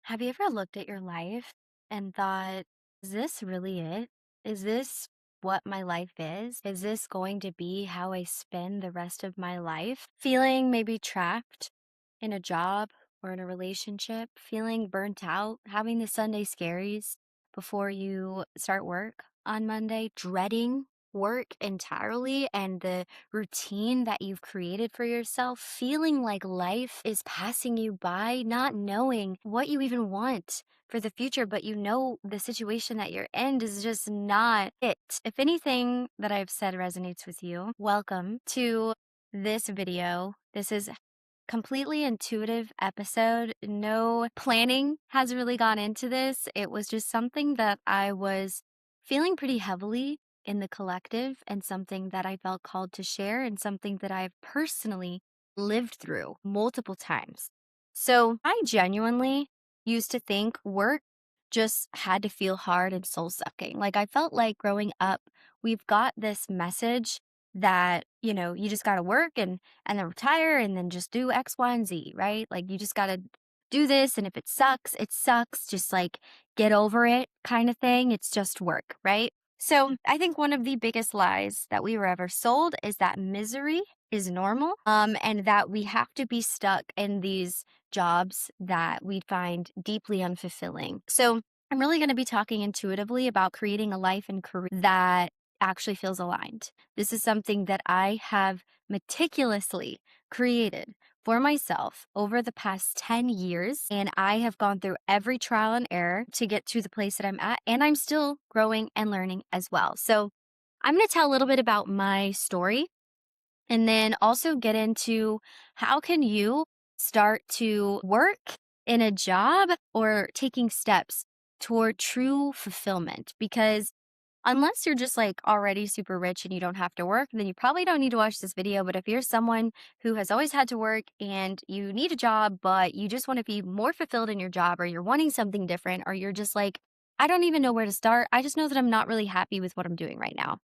Have you ever looked at your life and thought, is this really it? Is this what my life is? Is this going to be how I spend the rest of my life? Feeling maybe trapped in a job or in a relationship, feeling burnt out, having the Sunday scaries before you start work on Monday, dreading work entirely and the routine that you've created for yourself, feeling like life is passing you by, not knowing what you even want for the future, but you know the situation that you're in is just not it. If anything that I've said resonates with you, welcome to this video. This is completely intuitive episode. No planning has really gone into this. It was just something that I was feeling pretty heavily in the collective and something that I felt called to share and something that I've personally lived through multiple times. So I genuinely used to think work just had to feel hard and soul sucking. Like I felt like growing up, we've got this message that, you just got to work and then retire and then just do X, Y, and Z, right? Like you just got to do this. And if it sucks, it sucks. Just like get over it kind of thing. It's just work, right? So I think one of the biggest lies that we were ever sold is that misery is normal, and that we have to be stuck in these jobs that we find deeply unfulfilling. So I'm really going to be talking intuitively about creating a life and career that actually feels aligned. This is something that I have meticulously created for myself over the past 10 years. And I have gone through every trial and error to get to the place that I'm at. And I'm still growing and learning as well. So I'm going to tell a little bit about my story and then also get into how can you start to work in a job or taking steps toward true fulfillment. Because unless you're just like already super rich and you don't have to work, then you probably don't need to watch this video. But if you're someone who has always had to work and you need a job, but you just want to be more fulfilled in your job, or you're wanting something different, or you're just like, I don't even know where to start. I just know that I'm not really happy with what I'm doing right now,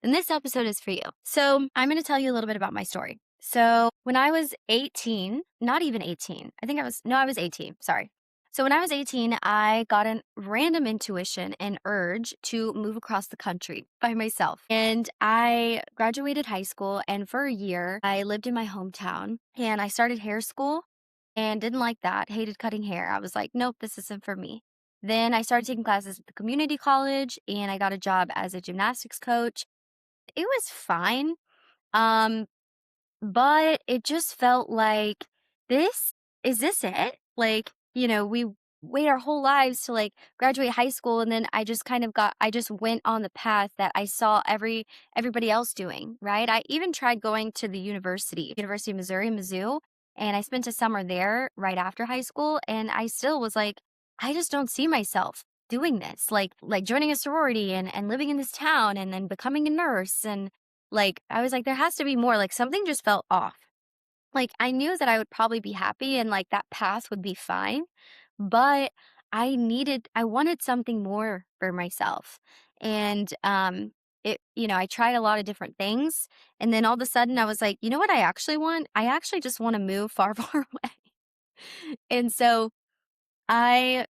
then this episode is for you. So I'm going to tell you a little bit about my story. So when I was 18, not even 18, I was 18. Sorry. So when I was 18, I got a random intuition and urge to move across the country by myself. And I graduated high school, and for a year, I lived in my hometown, and I started hair school and didn't like that, hated cutting hair. I was like, nope, this isn't for me. Then I started taking classes at the community college, and I got a job as a gymnastics coach. It was fine. Um, but it just felt like, this is this it? Like, we wait our whole lives to like graduate high school, and then I just went on the path that I saw everybody else doing, right? I even tried going to the University of Missouri, Mizzou, and I spent a summer there right after high school, and I still was like, I just don't see myself doing this. Like joining a sorority and living in this town and then becoming a nurse, and like, I was like, there has to be more. Like, something just felt off. Like, I knew that I would probably be happy and like that path would be fine, but I wanted something more for myself. And I tried a lot of different things. And then all of a sudden I was like, you know what I actually want? I actually just want to move far, far away. And so I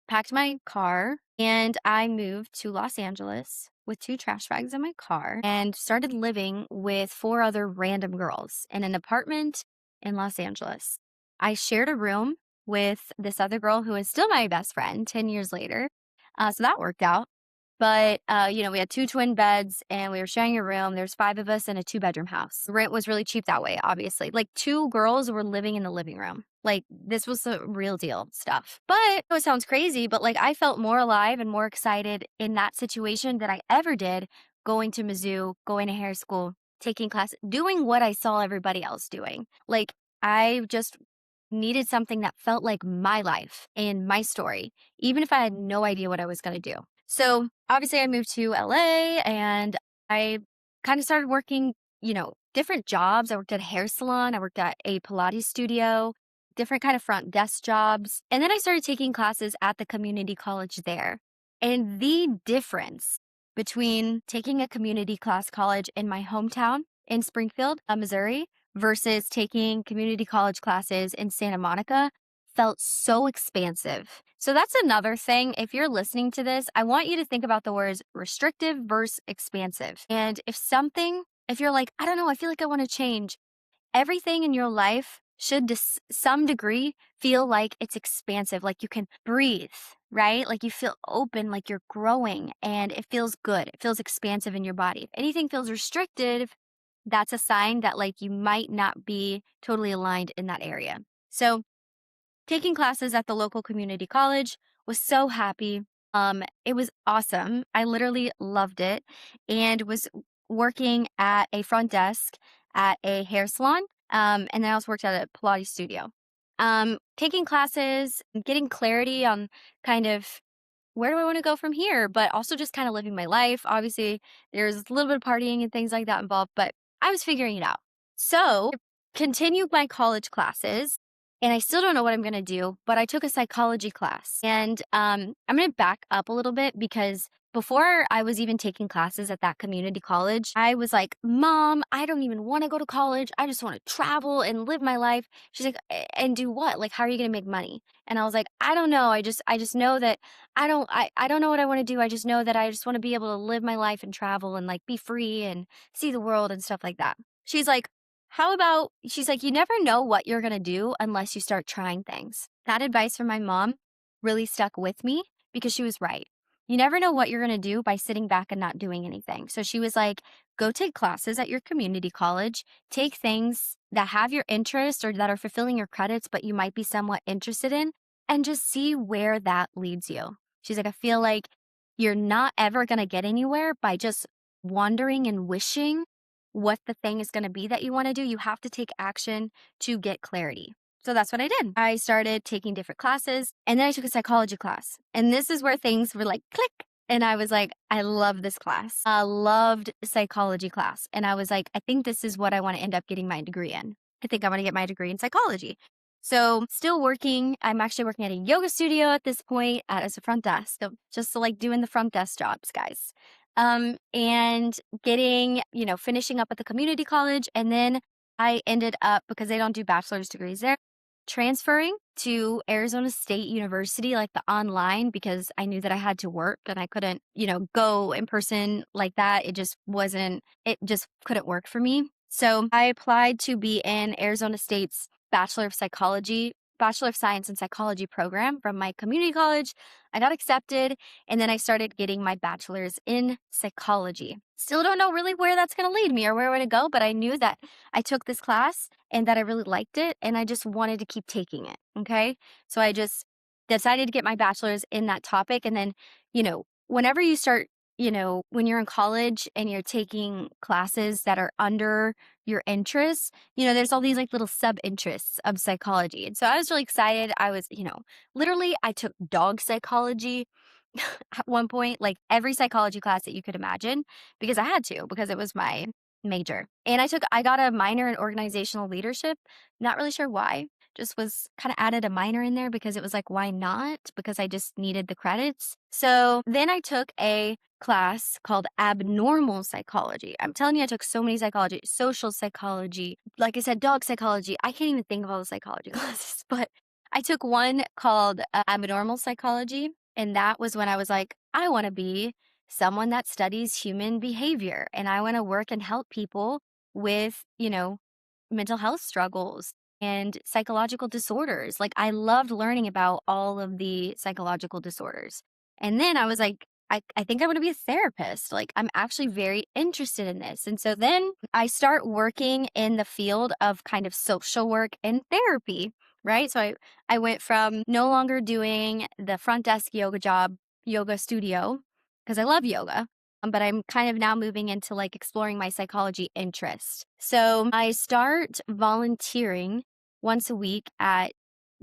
packed my car and I moved to Los Angeles with two trash bags in my car and started living with four other random girls in an apartment in Los Angeles. I shared a room with this other girl who is still my best friend 10 years later. So that worked out. But, we had two twin beds and we were sharing a room. There's five of us in a two-bedroom house. Rent was really cheap that way, obviously. Like, two girls were living in the living room. Like, this was the real deal stuff. But it sounds crazy, but like I felt more alive and more excited in that situation than I ever did going to Mizzou, going to hair school, taking classes, doing what I saw everybody else doing. Like, I just needed something that felt like my life and my story, even if I had no idea what I was going to do. So obviously I moved to LA and I kind of started working, different jobs. I worked at a hair salon. I worked at a Pilates studio, different kind of front desk jobs. And then I started taking classes at the community college there. And the difference between taking a community class college in my hometown in Springfield, Missouri, versus taking community college classes in Santa Monica felt so expansive. So that's another thing. If you're listening to this, I want you to think about the words restrictive versus expansive. And if you're like, I don't know, I feel like I want to change, everything in your life should to some degree feel like it's expansive, like you can breathe, right? Like you feel open, like you're growing and it feels good. It feels expansive in your body. If anything feels restrictive, that's a sign that like you might not be totally aligned in that area. So, taking classes at the local community college, was so happy. It was awesome. I literally loved it and was working at a front desk at a hair salon. And then I also worked at a Pilates studio. Taking classes, getting clarity on kind of where do I want to go from here, but also just kind of living my life. Obviously, there's a little bit of partying and things like that involved, but I was figuring it out. So, continued my college classes, and I still don't know what I'm going to do, but I took a psychology class. And I'm going to back up a little bit because before I was even taking classes at that community college, I was like, Mom, I don't even want to go to college. I just want to travel and live my life. She's like, And do what? Like, how are you going to make money? And I was like, I don't know. I just know that I don't know what I want to do. I just know that I just want to be able to live my life and travel and like be free and see the world and stuff like that. She's like, she's like, you never know what you're going to do unless you start trying things. That advice from my mom really stuck with me because she was right. You never know what you're going to do by sitting back and not doing anything. So she was like, go take classes at your community college, take things that have your interest or that are fulfilling your credits, but you might be somewhat interested in, and just see where that leads you. She's like, I feel like you're not ever going to get anywhere by just wondering and wishing what the thing is going to be that you want to do. You have to take action to get clarity. So that's what I did. I started taking different classes and then I took a psychology class. And this is where things were like click. And I was like, I love this class. I loved psychology class. And I was like, I think this is what I want to end up getting my degree in. I think I want to get my degree in psychology. So still working. I'm actually working at a yoga studio at this point as a front desk. So just like doing the front desk jobs, guys. And getting, finishing up at the community college. And then I ended up, because they don't do bachelor's degrees there, transferring to Arizona State University, like the online, because I knew that I had to work and I couldn't, go in person like that. It just couldn't work for me. So I applied to be in Arizona State's Bachelor of Science in Psychology program from my community college. I got accepted, and then I started getting my bachelor's in psychology. Still don't know really where that's going to lead me or where I'm going to go, but I knew that I took this class and that I really liked it, and I just wanted to keep taking it, okay? So I just decided to get my bachelor's in that topic, and then, whenever you start, when you're in college and you're taking classes that are under your interests, there's all these like little sub interests of psychology. And so I was really excited. I was, literally, I took dog psychology at one point, like every psychology class that you could imagine, because I had to, because it was my major. And I got a minor in organizational leadership. Not really sure why. Just was kind of added a minor in there because it was like, why not? Because I just needed the credits. So then I took a class called abnormal psychology. I'm telling you, I took so many psychology, social psychology, like I said, dog psychology. I can't even think of all the psychology classes, but I took one called abnormal psychology. And that was when I was like, I want to be someone that studies human behavior and I want to work and help people with, mental health struggles and psychological disorders. Like I loved learning about all of the psychological disorders. And then I was like, I think I want to be a therapist. Like I'm actually very interested in this. And so then I start working in the field of kind of social work and therapy, right? So I went from no longer doing the front desk yoga studio, because I love yoga, but I'm kind of now moving into like exploring my psychology interest. So I start volunteering once a week at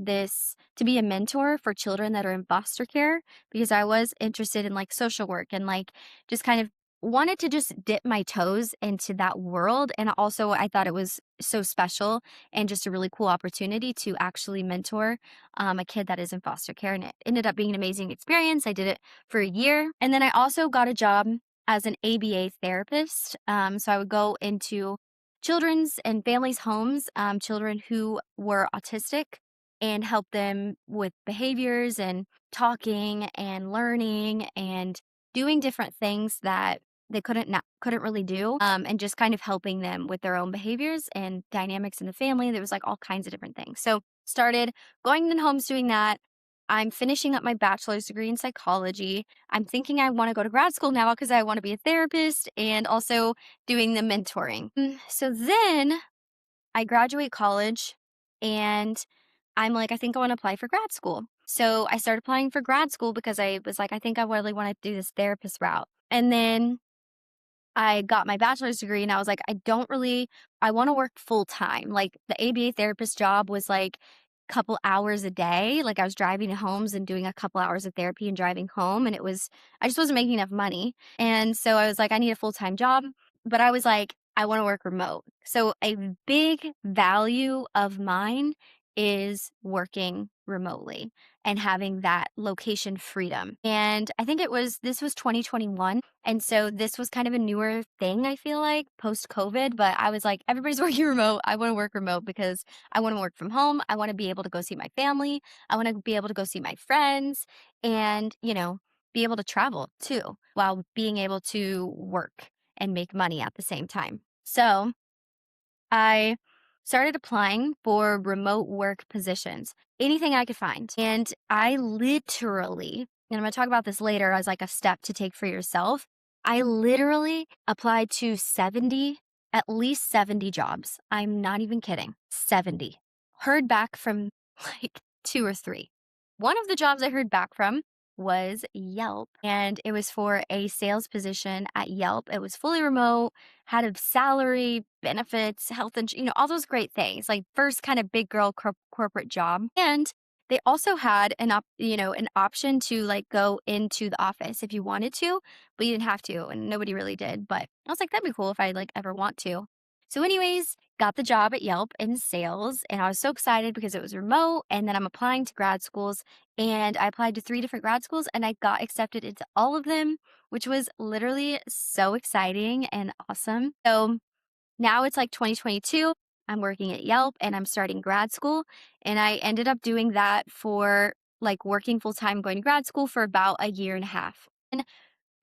this to be a mentor for children that are in foster care, because I was interested in like social work and like just kind of wanted to just dip my toes into that world. And also, I thought it was so special and just a really cool opportunity to actually mentor a kid that is in foster care. And it ended up being an amazing experience. I did it for a year. And then I also got a job as an ABA therapist. So I would go into children's and families' homes, children who were autistic and help them with behaviors and talking and learning and doing different things that they couldn't really do, and just kind of helping them with their own behaviors and dynamics in the family. There was like all kinds of different things. So started going in homes doing that. I'm finishing up my bachelor's degree in psychology. I'm thinking I want to go to grad school now because I want to be a therapist and also doing the mentoring. So then I graduate college and I'm like, I think I want to apply for grad school. So I started applying for grad school because I was like, I think I really want to do this therapist route. And then I got my bachelor's degree and I was like, I want to work full time. Like the ABA therapist job was like a couple hours a day. Like I was driving to homes and doing a couple hours of therapy and driving home. And I just wasn't making enough money. And so I was like, I need a full time job. But I was like, I want to work remote. So a big value of mine is working remotely and having that location freedom. And I think this was 2021. And so this was kind of a newer thing, I feel like, post COVID. But I was like, everybody's working remote. I want to work remote because I want to work from home. I want to be able to go see my family. I want to be able to go see my friends and, be able to travel too while being able to work and make money at the same time. So I started applying for remote work positions, anything I could find. And I literally, and I'm going to talk about this later as like a step to take for yourself. I literally applied to at least 70 jobs. I'm not even kidding. 70. Heard back from like two or three. One of the jobs I heard back from was Yelp, and it was for a sales position at Yelp. It was fully remote, had a salary, benefits, health insurance, all those great things, like first kind of big girl corporate job. And they also had an option to like go into the office if you wanted to, but you didn't have to, and nobody really did. But I was like, that'd be cool if I like ever want to. So, anyways, got the job at Yelp in sales, and I was so excited because it was remote. And then I'm applying to grad schools, and I applied to 3 different grad schools, and I got accepted into all of them, which was literally so exciting and awesome. So now it's like 2022. I'm working at Yelp and I'm starting grad school. And I ended up doing that for like working full time, going to grad school for about a year and a half. And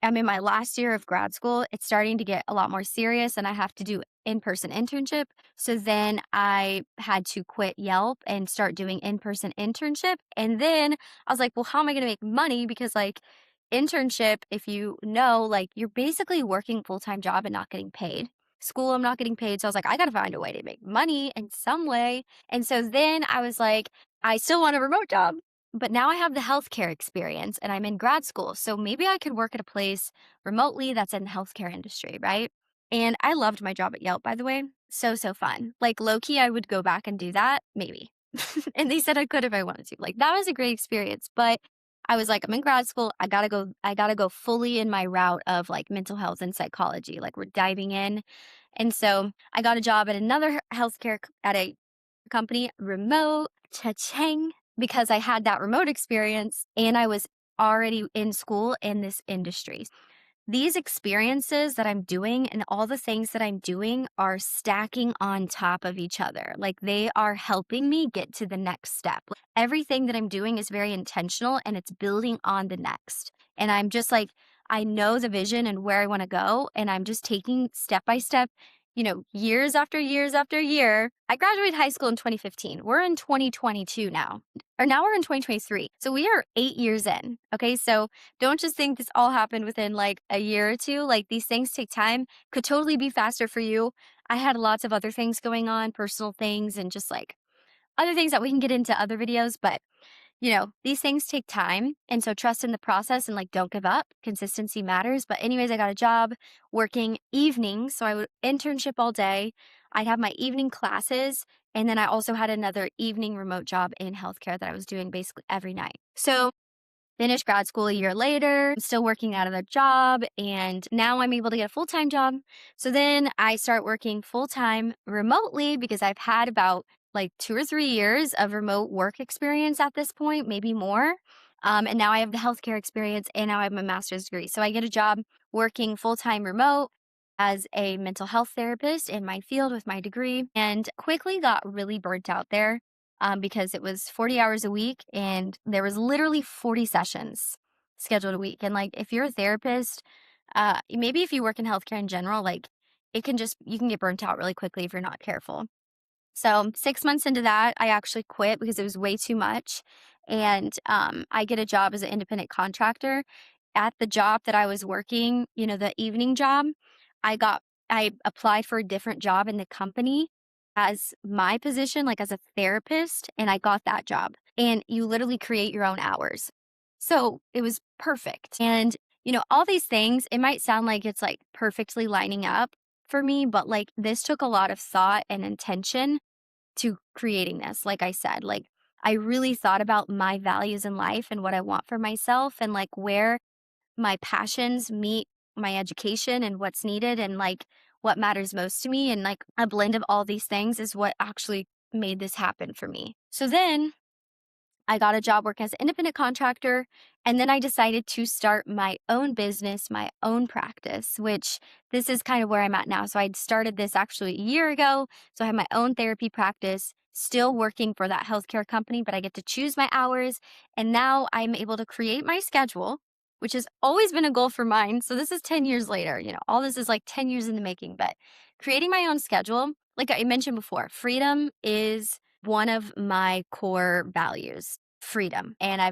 I'm in my last year of grad school. It's starting to get a lot more serious and I have to do in-person internship. So then I had to quit Yelp and start doing in-person internship. And then I was like, well, how am I going to make money? Because like internship, if you know, like you're basically working full-time job and not getting paid. School, I'm not getting paid. So I was like, I got to find a way to make money in some way. And so then I was like, I still want a remote job. But now I have the healthcare experience and I'm in grad school. So maybe I could work at a place remotely that's in the healthcare industry, right? And I loved my job at Yelp, by the way. So fun. Like low key, I would go back and do that, maybe. And they said I could if I wanted to. Like that was a great experience. But I was like, I'm in grad school. I gotta go fully in my route of like mental health and psychology. Like we're diving in. And so I got a job at another at a company, remote, cha-ching, because I had that remote experience and I was already in school in this industry. These experiences that I'm doing and all the things that I'm doing are stacking on top of each other. Like they are helping me get to the next step. Everything that I'm doing is very intentional and it's building on the next. And I'm just like, I know the vision and where I want to go. And I'm just taking step by step, years after years after year. I graduated high school in 2015. We're in 2022 now, or now we're in 2023. So we are 8 years in. Okay. So don't just think this all happened within like a year or two. Like these things take time, could totally be faster for you. I had lots of other things going on, personal things, and just like other things that we can get into other videos. But these things take time. And so trust in the process and like don't give up. Consistency matters. But, anyways, I got a job working evenings. So I would internship all day. I'd have my evening classes. And then I also had another evening remote job in healthcare that I was doing basically every night. So finished grad school a year later, I'm still working at a job, and now I'm able to get a full-time job. So then I start working full-time remotely because I've had about like 2 or 3 years of remote work experience at this point, maybe more. And now I have the healthcare experience and now I have my master's degree. So I get a job working full-time remote as a mental health therapist in my field with my degree and quickly got really burnt out there. because it was 40 hours a week and there was literally 40 sessions scheduled a week. And like, if you're a therapist, maybe if you work in healthcare in general, like you can get burnt out really quickly if you're not careful. So 6 months into that, I actually quit because it was way too much. And I get a job as an independent contractor. At the job that I was working, the evening job, I got I applied for a different job in the company as my position, like as a therapist, and I got that job. And you literally create your own hours. So it was perfect. And, all these things, it might sound like it's like perfectly lining up for me, but like this took a lot of thought and intention to creating this. Like I said, like I really thought about my values in life and what I want for myself and like where my passions meet my education and what's needed and like what matters most to me. And like a blend of all these things is what actually made this happen for me. So then I got a job working as an independent contractor. And then I decided to start my own business, my own practice, which this is kind of where I'm at now. So I'd started this actually a year ago. So I have my own therapy practice, still working for that healthcare company, but I get to choose my hours. And now I'm able to create my schedule, which has always been a goal for mine. So this is 10 years later. All this is like 10 years in the making, but creating my own schedule, like I mentioned before, freedom is one of my core values, freedom. And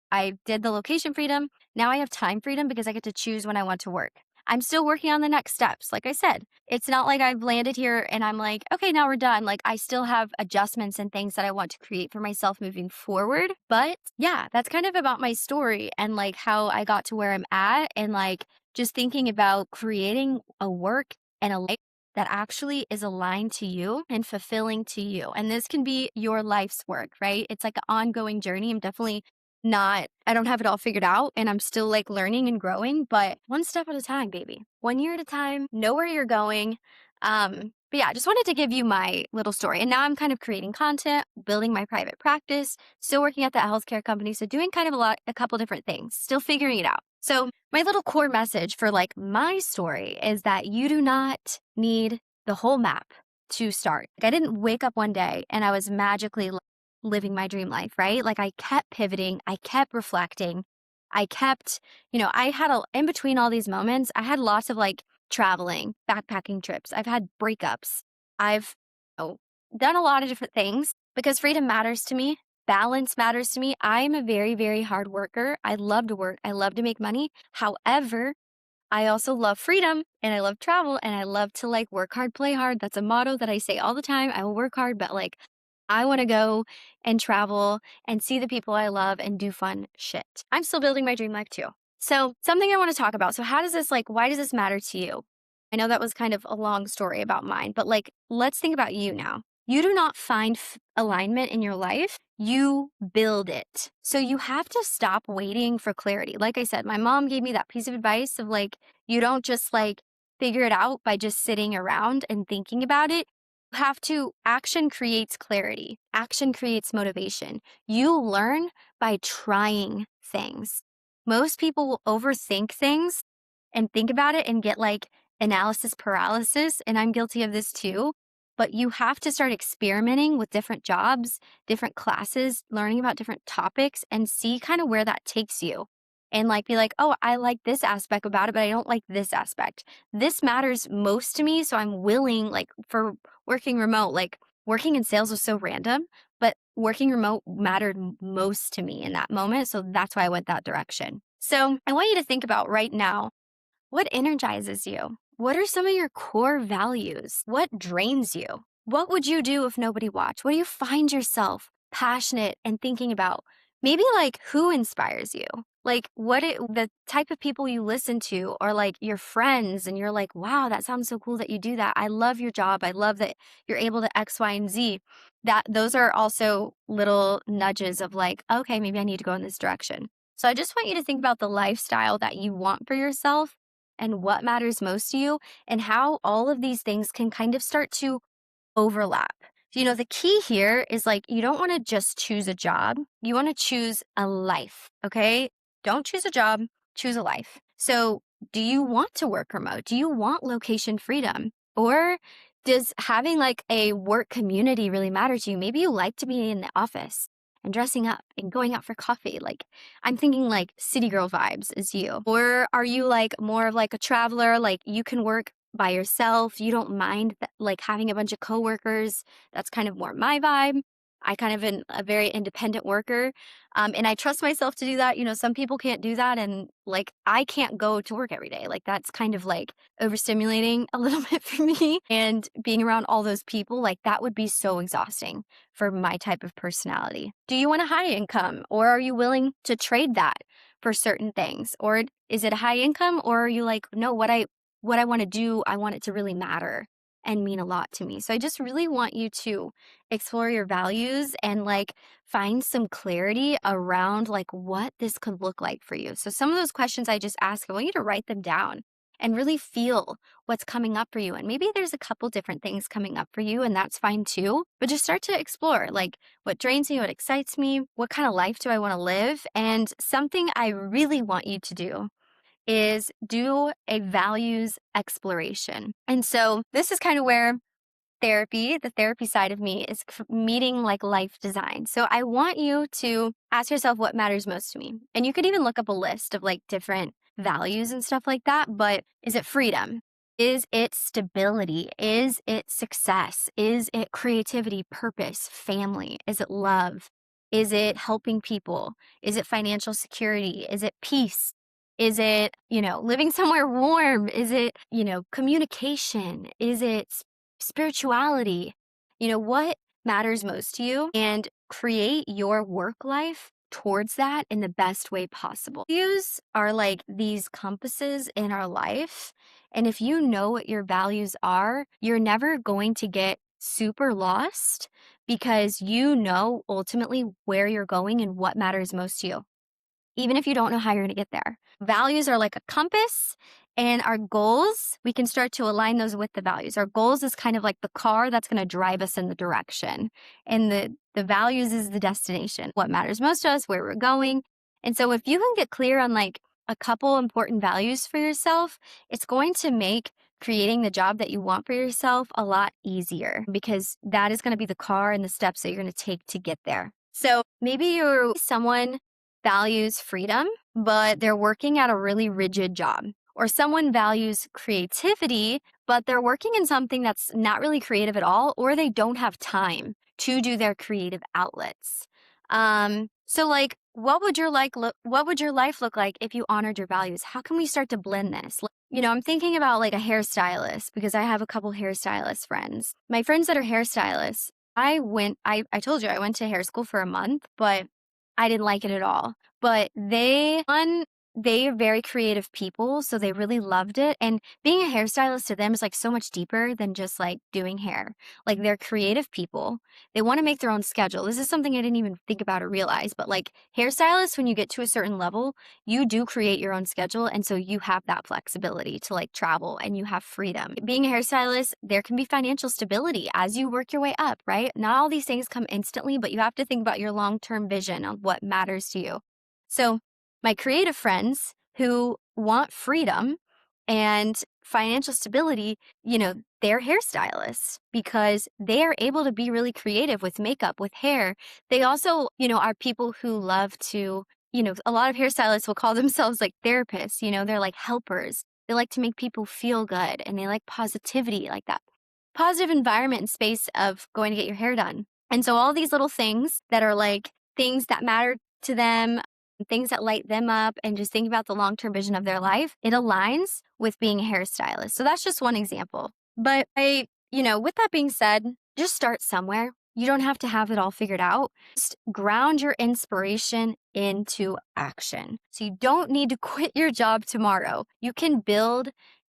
I did the location freedom. Now I have time freedom because I get to choose when I want to work. I'm still working on the next steps. Like I said, it's not like I've landed here and I'm like, okay, now we're done. Like I still have adjustments and things that I want to create for myself moving forward. But yeah, that's kind of about my story and like how I got to where I'm at and like just thinking about creating a work and a life that actually is aligned to you and fulfilling to you. And this can be your life's work, right? It's like an ongoing journey. I don't have it all figured out and I'm still like learning and growing, but one step at a time, baby. 1 year at a time, know where you're going. But yeah, I just wanted to give you my little story. And now I'm kind of creating content, building my private practice, still working at that healthcare company. So doing kind of a couple different things, still figuring it out. So my little core message for like my story is that you do not need the whole map to start. Like, I didn't wake up one day and I was magically living my dream life, right? Like I kept pivoting, I kept reflecting, I kept, in between all these moments, I had lots of like traveling, backpacking trips. I've had breakups. I've done a lot of different things because freedom matters to me. Balance matters to me. I'm a very, very hard worker. I love to work. I love to make money. However, I also love freedom and I love travel and I love to like work hard, play hard. That's a motto that I say all the time. I will work hard, but like I want to go and travel and see the people I love and do fun shit. I'm still building my dream life too. So, something I want to talk about. So, why does this matter to you? I know that was kind of a long story about mine, but like, let's think about you now. You do not find alignment in your life, you build it. So, you have to stop waiting for clarity. Like I said, my mom gave me that piece of advice of like, you don't just like figure it out by just sitting around and thinking about it. You have to, action creates clarity, action creates motivation. You learn by trying things. Most people will overthink things and think about it and get like analysis paralysis. And I'm guilty of this too. But you have to start experimenting with different jobs, different classes, learning about different topics and see kind of where that takes you. And like be like, oh, I like this aspect about it, but I don't like this aspect. This matters most to me. So I'm willing, like for working remote, like working in sales was so random, but working remote mattered most to me in that moment. So that's why I went that direction. So I want you to think about right now, what energizes you? What are some of your core values? What drains you? What would you do if nobody watched? What do you find yourself passionate and thinking about? Maybe like who inspires you? Like the type of people you listen to or like your friends and you're like, wow, that sounds so cool that you do that. I love your job. I love that you're able to X, Y, and Z. Those are also little nudges of like, okay, maybe I need to go in this direction. So I just want you to think about the lifestyle that you want for yourself and what matters most to you and how all of these things can kind of start to overlap. The key here is like, you don't want to just choose a job. You want to choose a life, okay? Don't choose a job, choose a life. So do you want to work remote? Do you want location freedom? Or Does having like a work community really matter to you? Maybe you like to be in the office and dressing up and going out for coffee. Like, I'm thinking like city girl vibes is you. Or are you like more of like a traveler? Like, you can work by yourself. You don't mind like having a bunch of coworkers. That's kind of more my vibe. I kind of am a very independent worker. And I trust myself to do that. Some people can't do that. And like, I can't go to work every day. Like, that's kind of like overstimulating a little bit for me. And being around all those people, like, that would be so exhausting for my type of personality. Do you want a high income, or are you willing to trade that for certain things? Or is it a high income, or are you like, no, what I want to do, I want it to really matter and mean a lot to me. So I just really want you to explore your values and like find some clarity around like what this could look like for you. So some of those questions I just asked, I want you to write them down and really feel what's coming up for you. And maybe there's a couple different things coming up for you, and that's fine too. But just start to explore like what drains me, what excites me, what kind of life do I want to live? And something I really want you to do is do a values exploration. And so this is kind of where the therapy side of me is meeting like life design. So I want you to ask yourself what matters most to me. And you could even look up a list of like different values and stuff like that. But is it freedom? Is it stability? Is it success? Is it creativity, purpose, family? Is it love? Is it helping people? Is it financial security? Is it peace? Is it, living somewhere warm? Is it, communication? Is it spirituality? What matters most to you, and create your work life towards that in the best way possible. Values are like these compasses in our life. And if you know what your values are, you're never going to get super lost because you know ultimately where you're going and what matters most to you, even if you don't know how you're going to get there. Values are like a compass, and our goals, we can start to align those with the values. Our goals is kind of like the car that's going to drive us in the direction. And the values is the destination, what matters most to us, where we're going. And so if you can get clear on like a couple important values for yourself, it's going to make creating the job that you want for yourself a lot easier, because that is going to be the car and the steps that you're going to take to get there. So maybe you're someone values freedom, but they're working at a really rigid job. Or someone values creativity, but they're working in something that's not really creative at all, or they don't have time to do their creative outlets. So like, what would your life look like if you honored your values? How can we start to blend this? I'm thinking about like a hairstylist, because I have a couple hairstylist friends. My friends that are hairstylists, I told you I went to hair school for a month, but I didn't like it at all. But they are very creative people, so they really loved it. And being a hairstylist to them is like so much deeper than just like doing hair. Like, they're creative people. They want to make their own schedule. This is something I didn't even think about or realize, but like hairstylists, when you get to a certain level, you do create your own schedule. And so you have that flexibility to like travel, and you have freedom. Being a hairstylist, there can be financial stability as you work your way up, right? Not all these things come instantly, but you have to think about your long-term vision on what matters to you. So my creative friends who want freedom and financial stability, they're hairstylists because they are able to be really creative with makeup, with hair. They also, are people who love to, a lot of hairstylists will call themselves like therapists, they're like helpers. They like to make people feel good, and they like positivity, like that positive environment and space of going to get your hair done. And so all these little things that are like things that matter to them, things that light them up, and just think about the long-term vision of their life, it aligns with being a hairstylist. So that's just one example. But with that being said, just start somewhere. You don't have to have it all figured out. Just ground your inspiration into action. So you don't need to quit your job tomorrow. You can build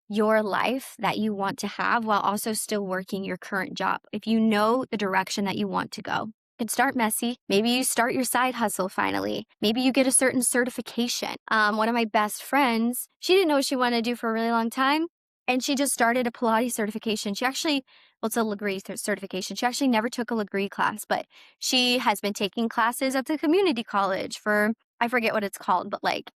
your life that you want to have while also still working your current job, if you know the direction that you want to go. It can start messy. Maybe you start your side hustle finally. Maybe you get a certain certification. One of my best friends, she didn't know what she wanted to do for a really long time, and she just started a Pilates certification. She actually, well, it's a Legree certification. She actually never took a Legree class, but she has been taking classes at the community college for, I forget what it's called, but like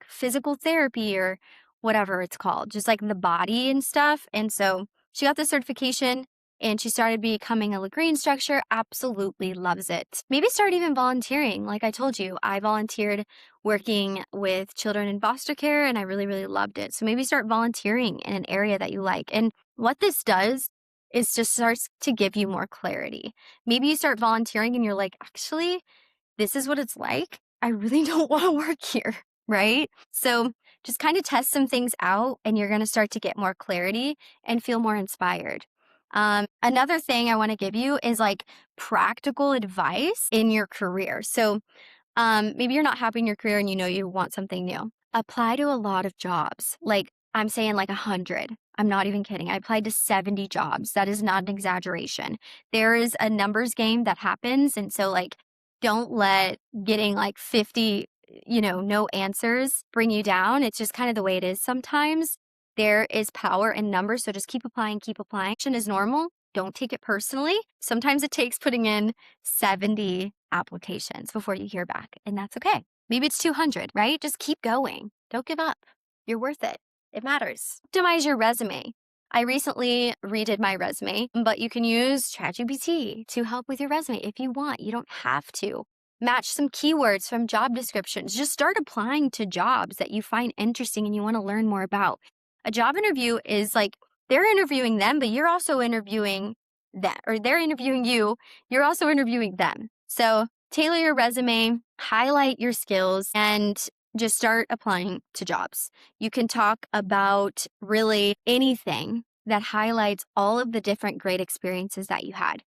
physical therapy or whatever it's called, just like the body and stuff. And so She got the certification and she started becoming a Legree instructor, absolutely loves it. Maybe start even volunteering. Like I told you, I volunteered working with children in foster care and I really, really loved it. So maybe start volunteering in an area that you like. And what this does is just starts to give you more clarity. Maybe you start volunteering and you're like, actually, this is what it's like. I really don't want to work here, right? So just kind of test some things out and you're going to start to get more clarity and feel more inspired. Another thing I want to give you is like practical advice in your career. So maybe you're not happy in your career and you know you want something new. Apply to a lot of jobs. Like I'm saying like 100. I'm not even kidding. I applied to 70 jobs. That is not an exaggeration. There is a numbers game that happens. And so like don't let getting like 50, no answers bring you down. It's just kind of the way it is sometimes. There is power in numbers. So just keep applying, keep applying. Action is normal. Don't take it personally. Sometimes it takes putting in 70 applications before you hear back, and that's okay. Maybe it's 200, right? Just keep going. Don't give up. You're worth it. It matters. Optimize your resume. I recently redid my resume, but you can use ChatGPT to help with your resume if you want. You don't have to. Match some keywords from job descriptions. Just start applying to jobs that you find interesting and you want to learn more about. A job interview is like they're interviewing them, but you're also interviewing them, or they're interviewing you. You're also interviewing them. So tailor your resume, highlight your skills, and just start applying to jobs. You can talk about really anything that highlights all of the different great experiences that you had.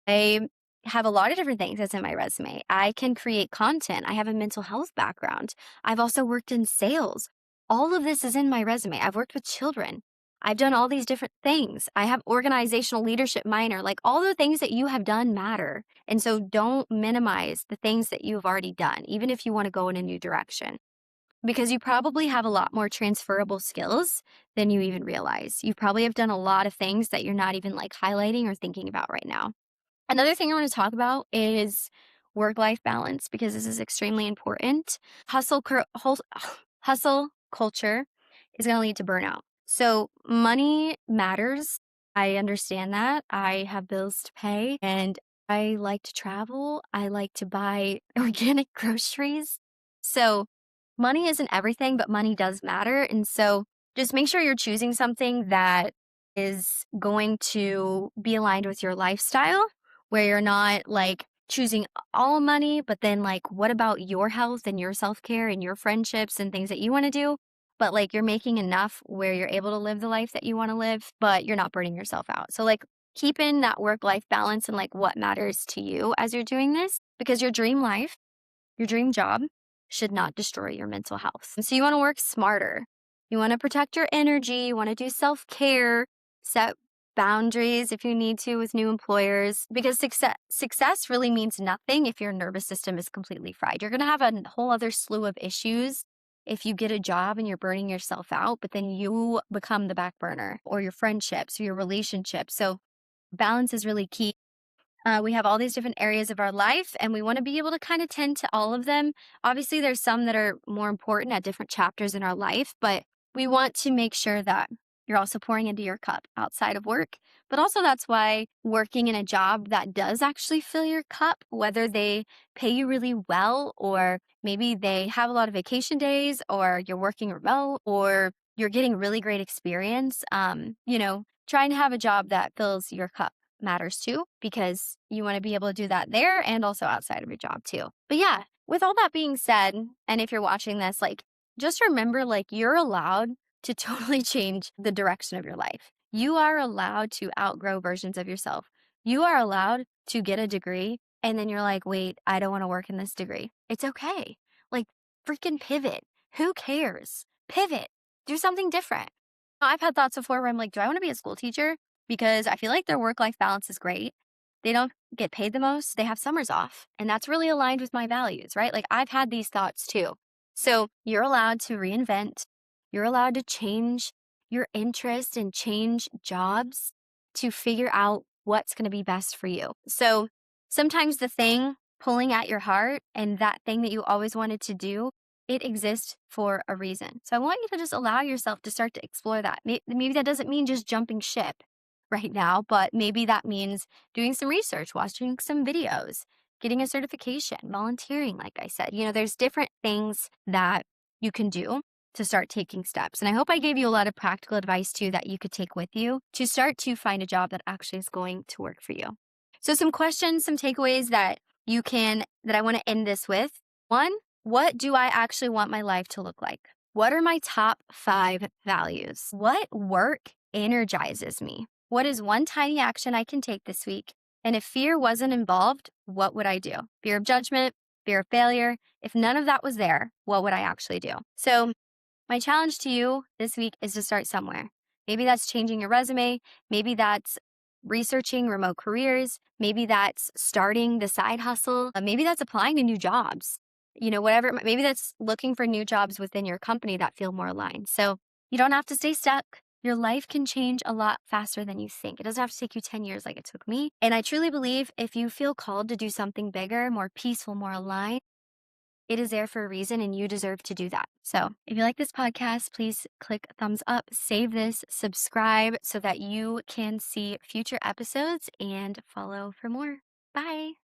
I have a lot of different things that's in my resume. I can create content. I have a mental health background. I've also worked in sales. All of this is in my resume. I've worked with children. I've done all these different things. I have organizational leadership minor. Like all the things that you have done matter. And so don't minimize the things that you've already done, even if you want to go in a new direction, because you probably have a lot more transferable skills than you even realize. You probably have done a lot of things that you're not even like highlighting or thinking about right now. Another thing I want to talk about is work-life balance because this is extremely important. Hustle culture is going to lead to burnout. So money matters. I understand that. I have bills to pay and I like to travel. I like to buy organic groceries. So money isn't everything, but money does matter. And so just make sure you're choosing something that is going to be aligned with your lifestyle, where you're not like choosing all money, but then like, what about your health and your self care and your friendships and things that you want to do? But like, you're making enough where you're able to live the life that you want to live, but you're not burning yourself out. So, like, keep in that work life balance and like what matters to you as you're doing this, because your dream life, your dream job should not destroy your mental health. And so, you want to work smarter. You want to protect your energy. You want to do self care, set boundaries if you need to with new employers, because success really means nothing if your nervous system is completely fried. You're going to have a whole other slew of issues if you get a job and you're burning yourself out, but then you become the back burner, or your friendships or your relationships. So balance is really key. We have all these different areas of our life and we want to be able to kind of tend to all of them. Obviously, there's some that are more important at different chapters in our life, but we want to make sure that you're also pouring into your cup outside of work. But also, that's why working in a job that does actually fill your cup, whether they pay you really well, or maybe they have a lot of vacation days, or you're working remote, or you're getting really great experience, trying to have a job that fills your cup matters too, because you want to be able to do that there and also outside of your job too. But yeah, with all that being said, and if you're watching this, like, just remember, like, you're allowed to totally change the direction of your life. You are allowed to outgrow versions of yourself. You are allowed to get a degree and then you're like, wait, I don't want to work in this degree. It's okay. Like, freaking pivot. Who cares? Pivot. Do something different. I've had thoughts before where I'm like, do I want to be a school teacher? Because I feel like their work-life balance is great. They don't get paid the most. They have summers off. And that's really aligned with my values, right? Like, I've had these thoughts too. So you're allowed to reinvent. You're allowed to change your interest and change jobs to figure out what's going to be best for you. So sometimes the thing pulling at your heart and that thing that you always wanted to do It exists for a reason. So I want you to just allow yourself to start to explore that. Maybe that doesn't mean just jumping ship right now, but maybe that means doing some research, watching some videos, getting a certification, volunteering, like I said. There's different things that you can do to start taking steps. And I hope I gave you a lot of practical advice too that you could take with you to start to find a job that actually is going to work for you. So some questions, some takeaways that I want to end this with. One, what do I actually want my life to look like? What are my top 5 values? What work energizes me? What is one tiny action I can take this week? And if fear wasn't involved, what would I do? Fear of judgment, fear of failure. If none of that was there, what would I actually do? So my challenge to you this week is to start somewhere. Maybe that's changing your resume. Maybe that's researching remote careers. Maybe that's starting the side hustle. Maybe that's applying to new jobs. Whatever. Maybe that's looking for new jobs within your company that feel more aligned. So you don't have to stay stuck. Your life can change a lot faster than you think. It doesn't have to take you 10 years like it took me. And I truly believe if you feel called to do something bigger, more peaceful, more aligned, it is there for a reason and you deserve to do that. So if you like this podcast, please click thumbs up, save this, subscribe so that you can see future episodes and follow for more. Bye.